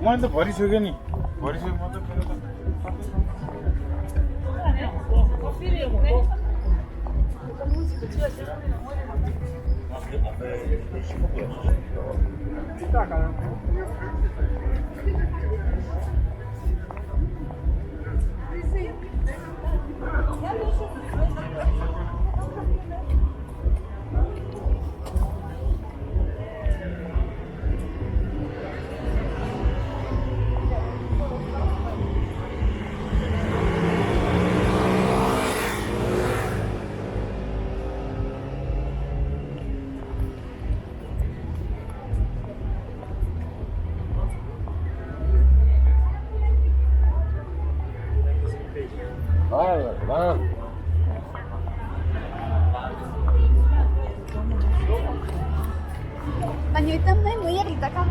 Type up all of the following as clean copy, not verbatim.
मैले त भरिसक्यो नि भरिसक्यो म त Bao nhiêu tấm mấy mươi gì ta không?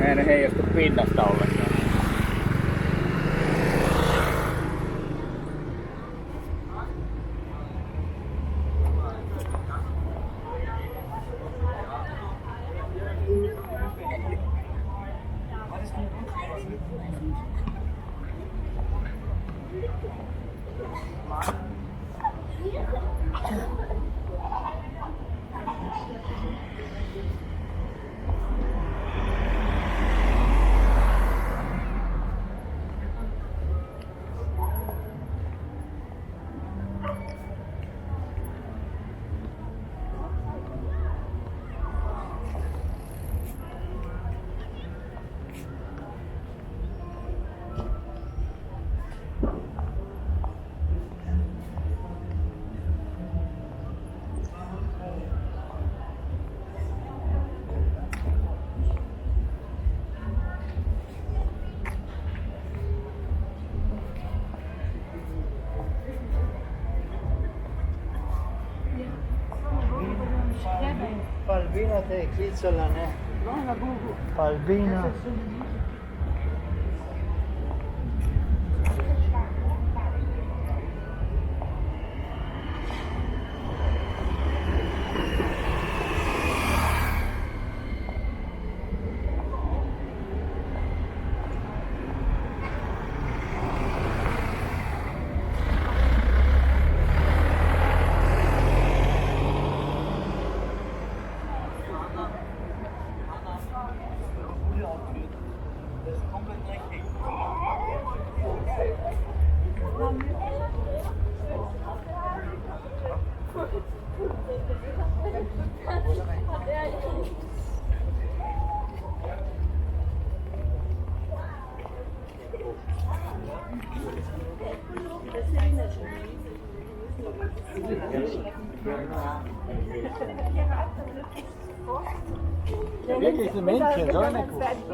Ei ne heijastu pinnasta ollenkaan. Palvina te kitsolane. Palvina. Wirklich Männchen, so eine Kuh.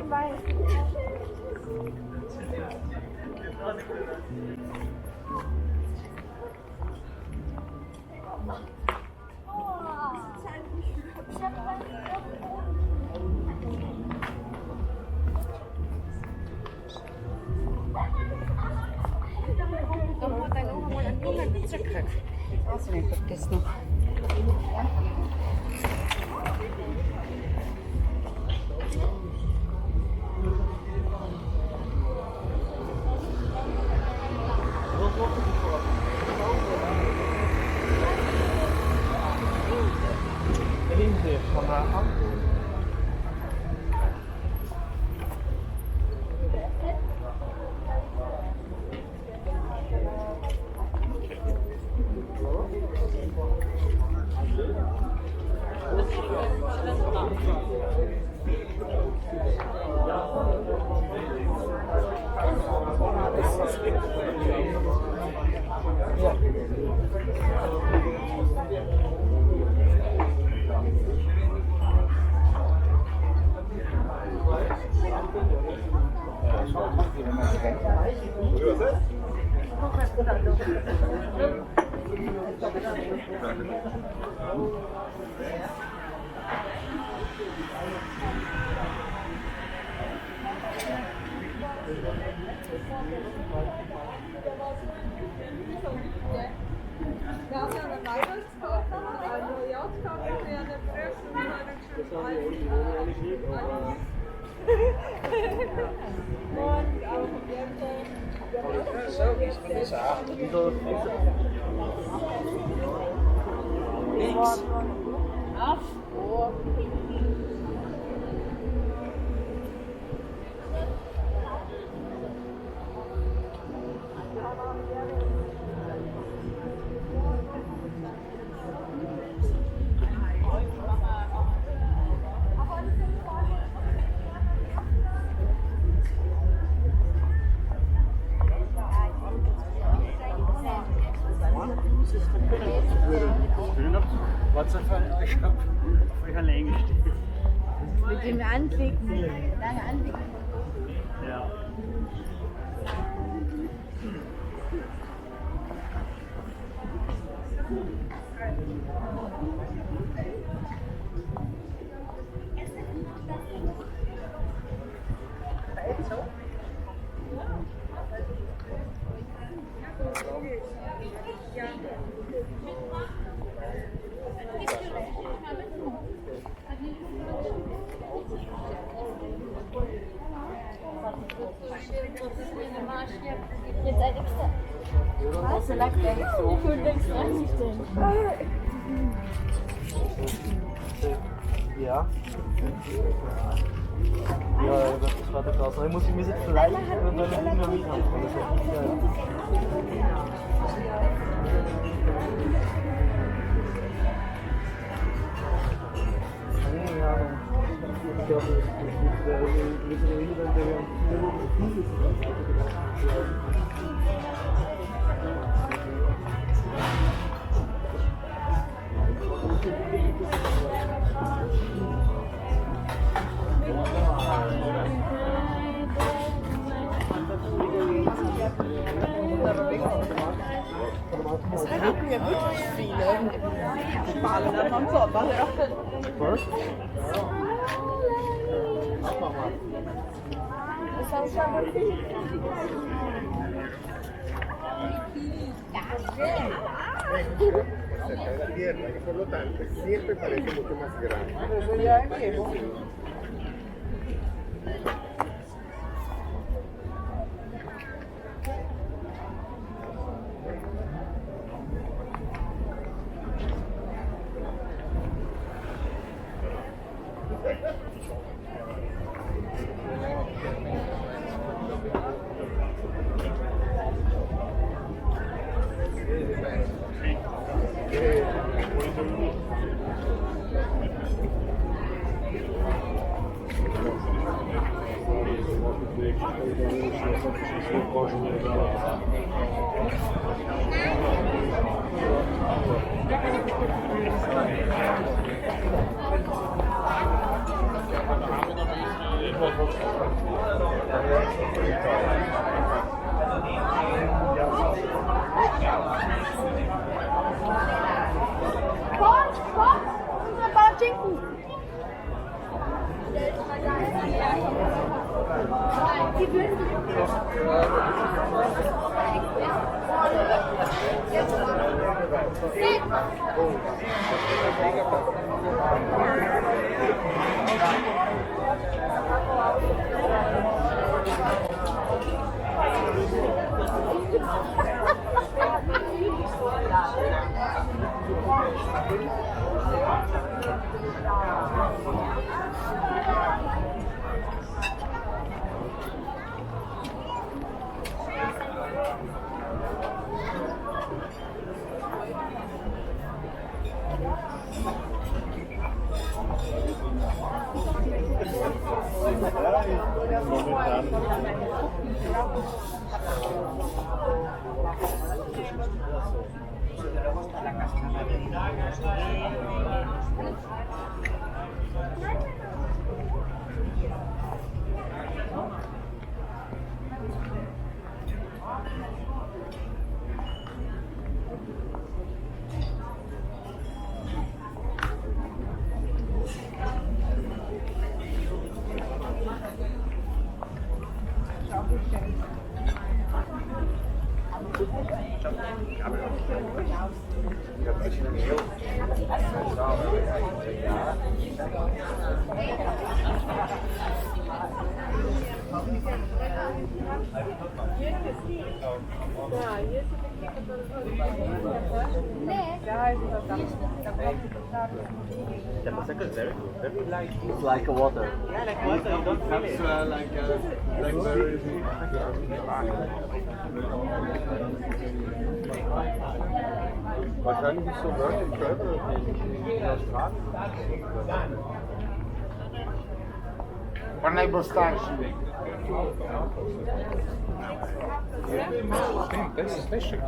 Zuckerkrök. Hast du nicht vergessen. Elimde kamera. Wir haben ja eine Weihnachtskarte, eine Jahreskarte für eine Presse und einen schönen Und auch Wasserfall, ich habe auf euch allein gestellt. Mit dem Anblicken. Lange Anblicken. Ja. Jetzt ein extra. Was? So lag der jetzt so. Ich will extra nicht stellen. Ja. Ja, das war der Klasse. Ich muss mich jetzt vielleicht und dann nicht mehr mit haben. Ich glaube, es hatten ja wirklich viele Spanier am Sommer. was? Cada tierra y por lo tanto siempre parece mucho más grande. Eso ya es viejo. Die Blöden. It's like a water. Yeah, like water. You don't feel it. Wahrscheinlich ist so Work and Travel in Australien. Wanneer najbolj starši. This is fishing.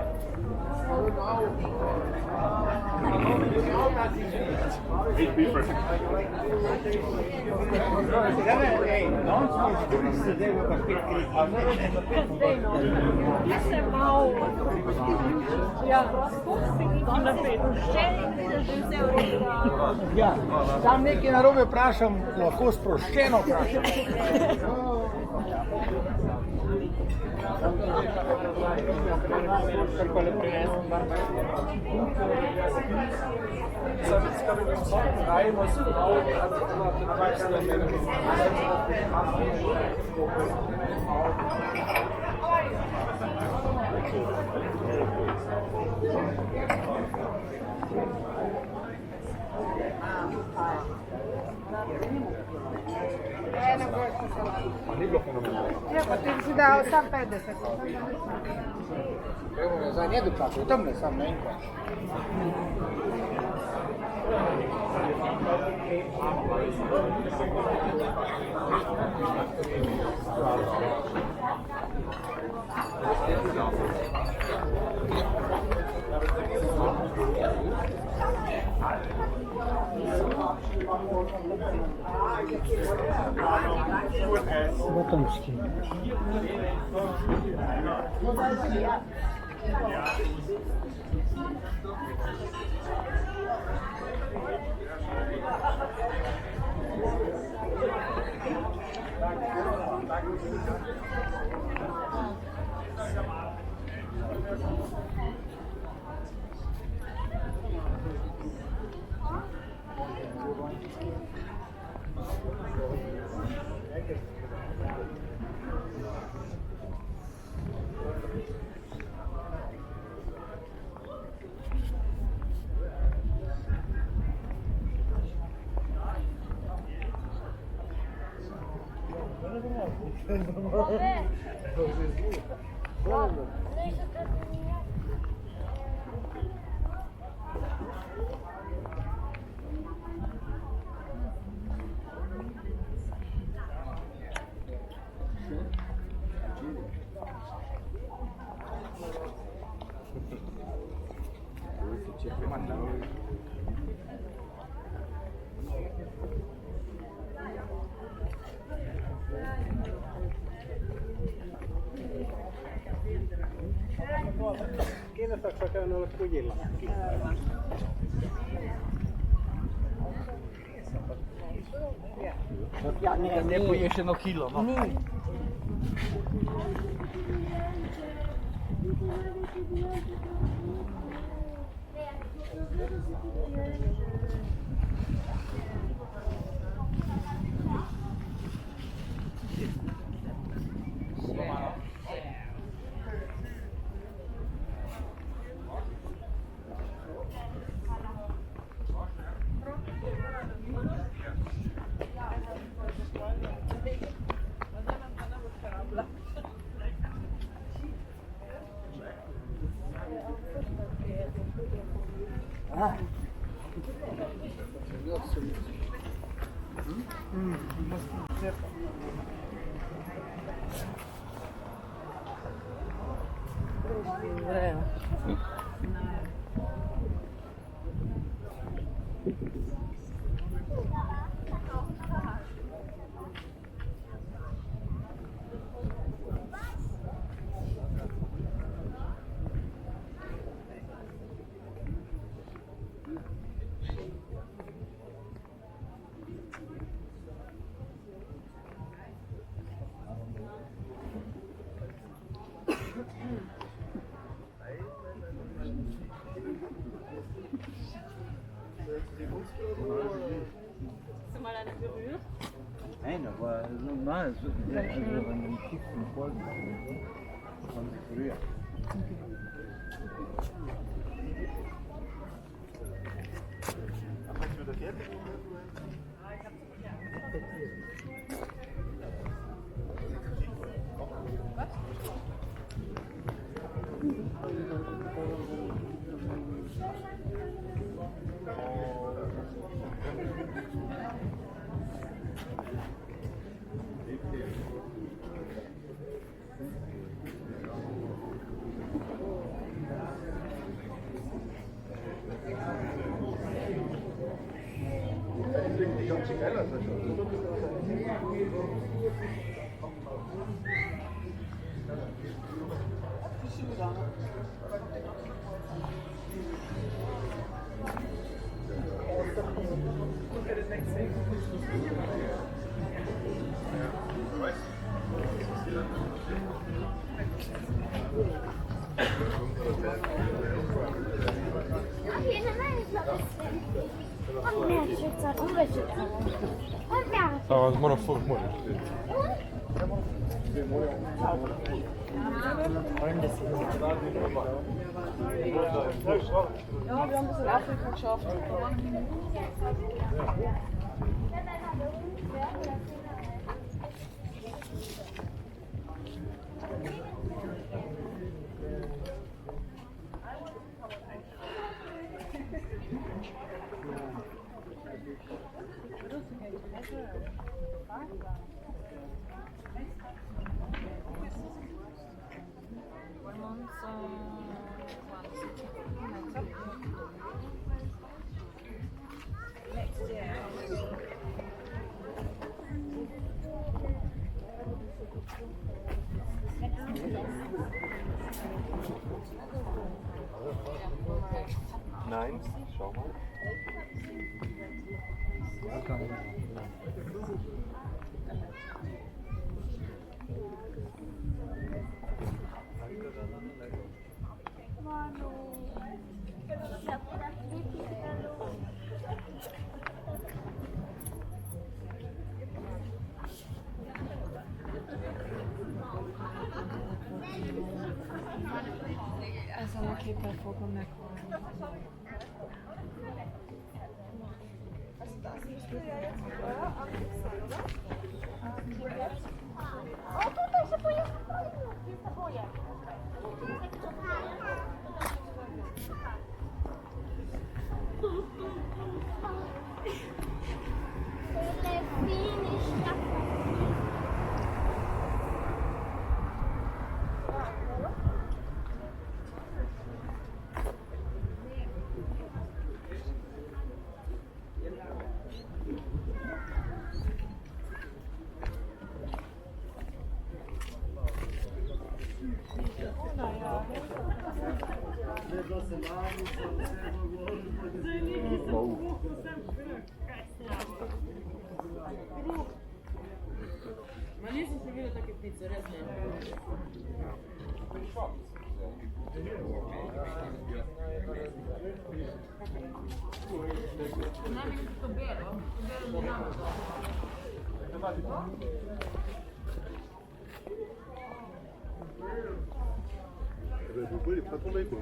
Ja, sam nekaj narobe vprašam, lahko sproščeno vprašam. Ja, pa ti si dal sam 50. Evo ga za njedu čakaj, tam ne sam naenkrat. Botomski. Kiinnostaako käynyt olla kujilla? Ja, nie pojesz jedno kilo. No. Nein, aber normal, also an den tiefsten Folgen von früher. Oh, it's more than 4 months. Ja, wir haben das in Afrika geschafft. Nein, schau mal. Ezen a képen fogom meghalni. Ma lì si vede che pizza, Le double, il est pas tombé quoi.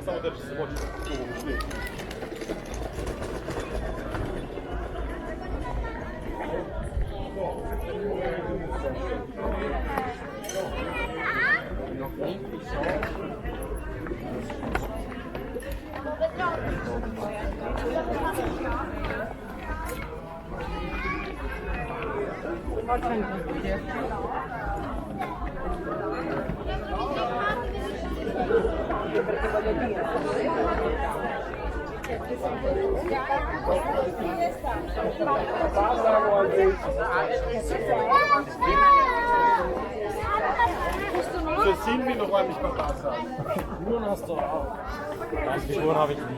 Samo też złodzić. So ziehen wir noch einmal nicht mal Wasser. Schuhe hast du auch. Die Schuhe habe ich nicht.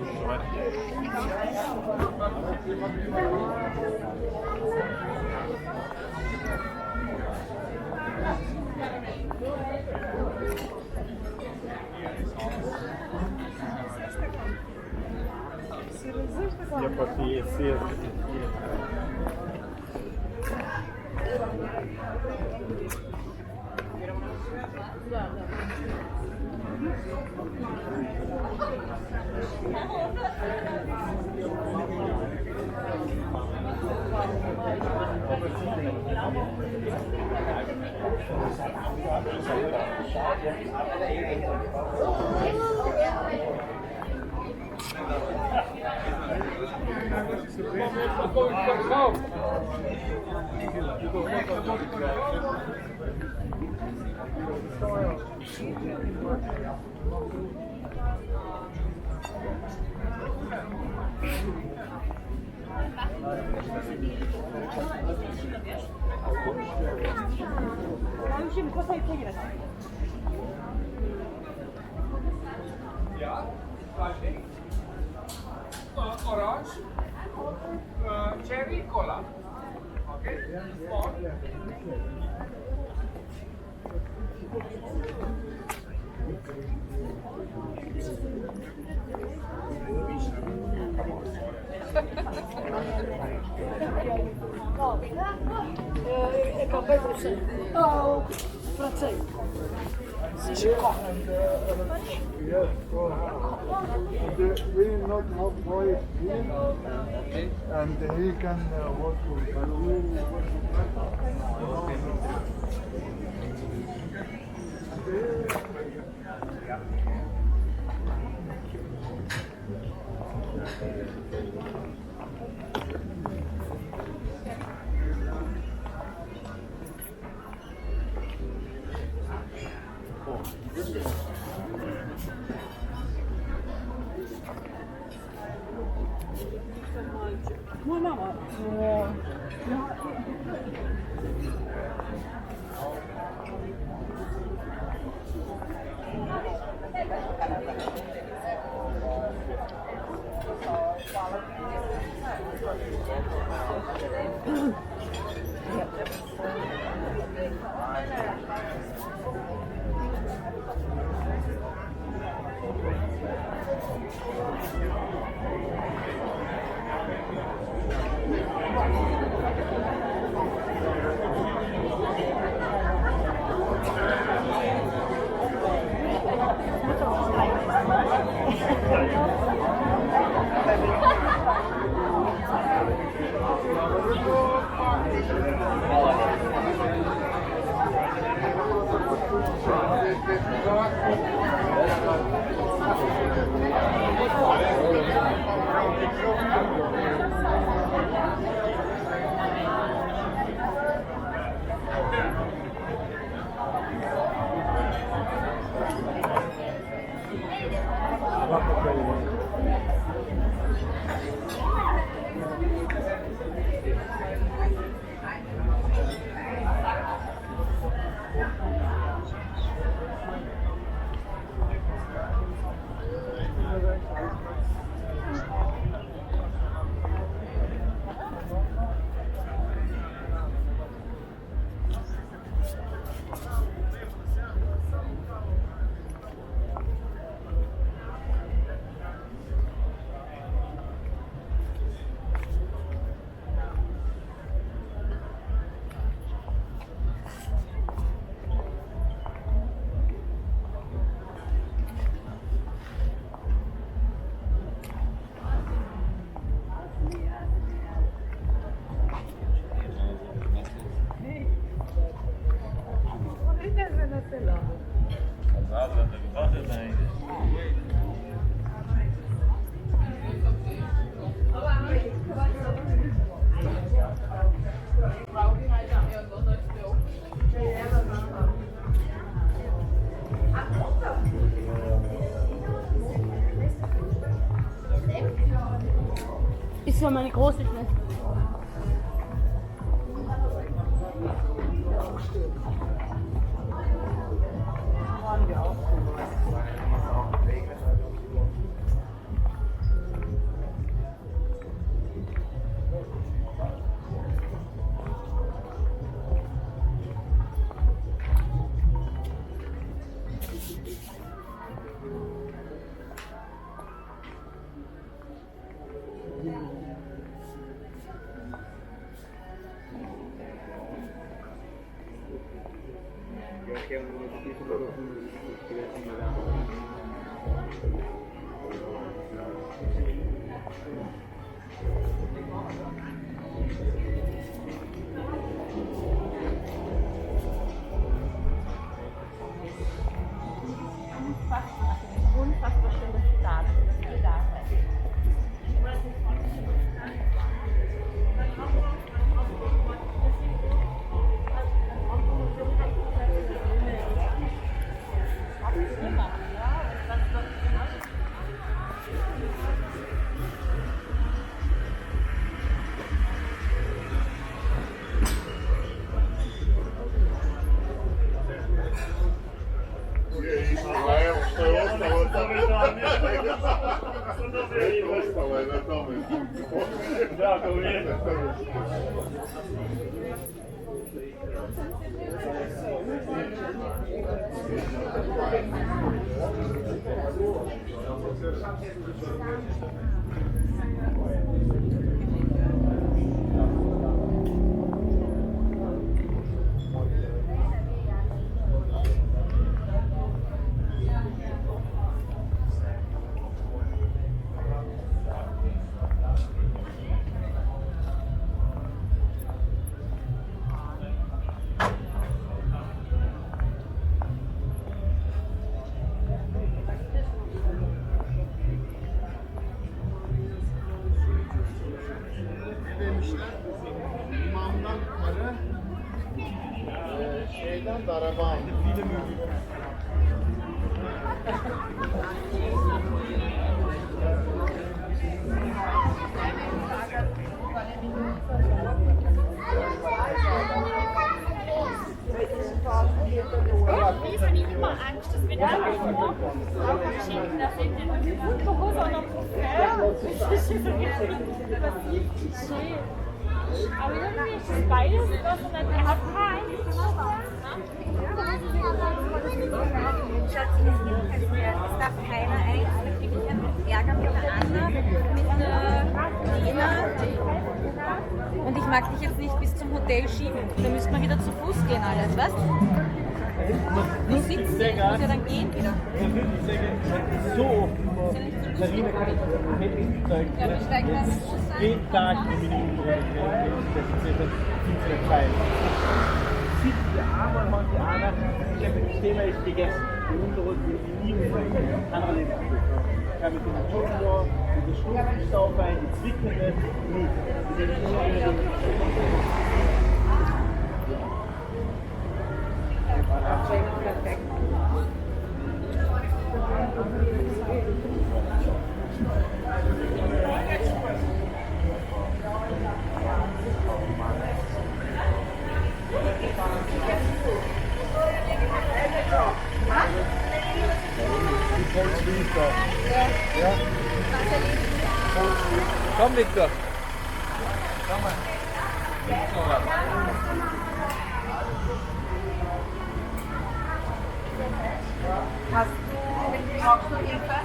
Il n'y a pas de ici. Orange, cherry cola. Okay? We not have boy and he can work with Ist für meine große Schwester. Unfassbar schönes Start. İmamdan yukarı şeyden de araba aldı. Film Irgendwie ist eigentlich immer Angst, dass wir da davor schicken, dass wir den Alkohol oder das ist schon so massiv Klischee. Aber irgendwie ist es beides, was man dann hat. Es darf keiner eigentlich Ärger miteinander, mit der Lena. Und ich mag dich jetzt nicht bis zum Hotel schieben. Da müsste man wieder zu Fuß gehen alles, weißt du? Du sitzt, muss ja dann gehen wieder. So offen. Karina kann ich zeigen. Ja, wir steigen dann ins Bus ein. Jeden Tag die Minuten das ist viel Zeit. Sieht die Arme und die Arme, das Thema ist gegessen. Die Unterholz, die lieben andere Lebensmittel. Ich habe mit dem Turmrohr, mit dem Stumpfstaubein, die Zwickende, Perfekt. Komm, Victor. Brauchst du Hilfe?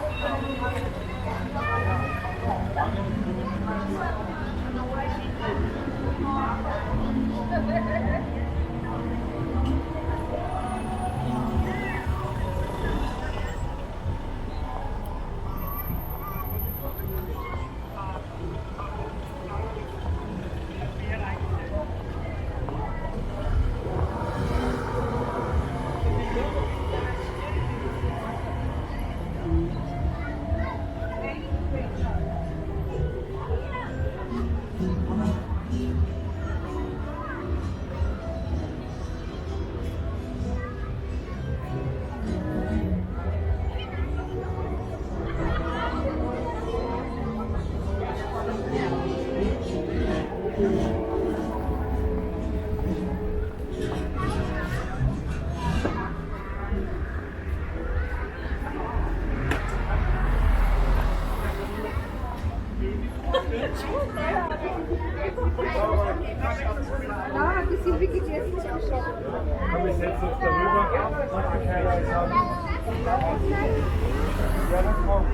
Ja, die sind wirklich jetzt schon. Komm, wir setzen uns darüber. Ja, das kommt.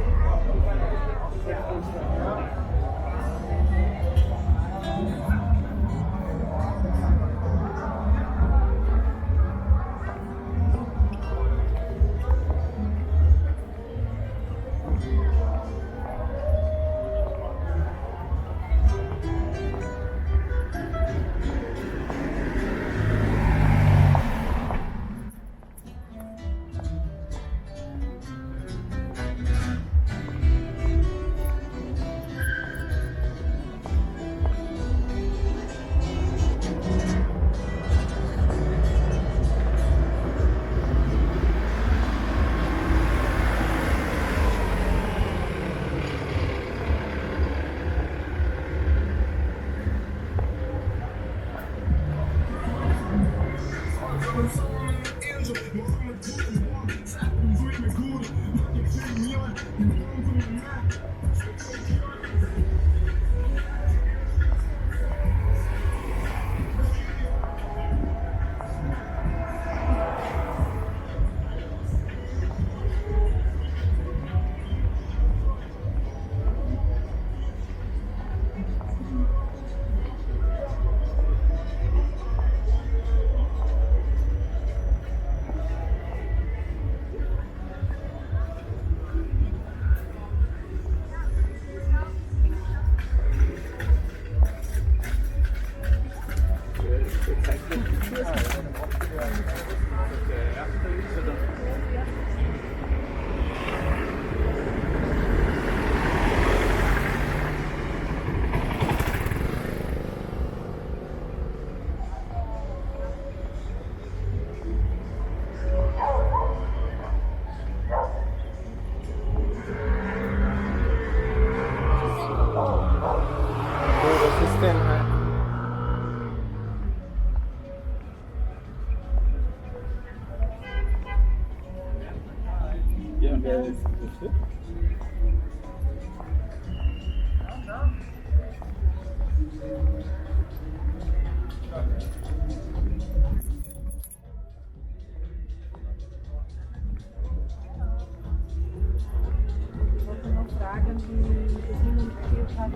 Ich wollte noch fragen, wie das Hin- und Her hat.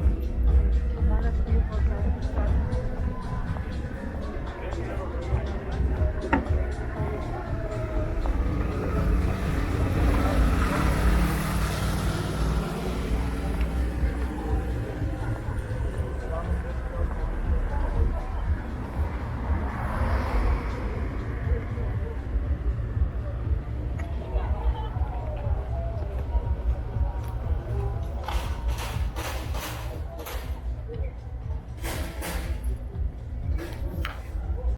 War das Spiel von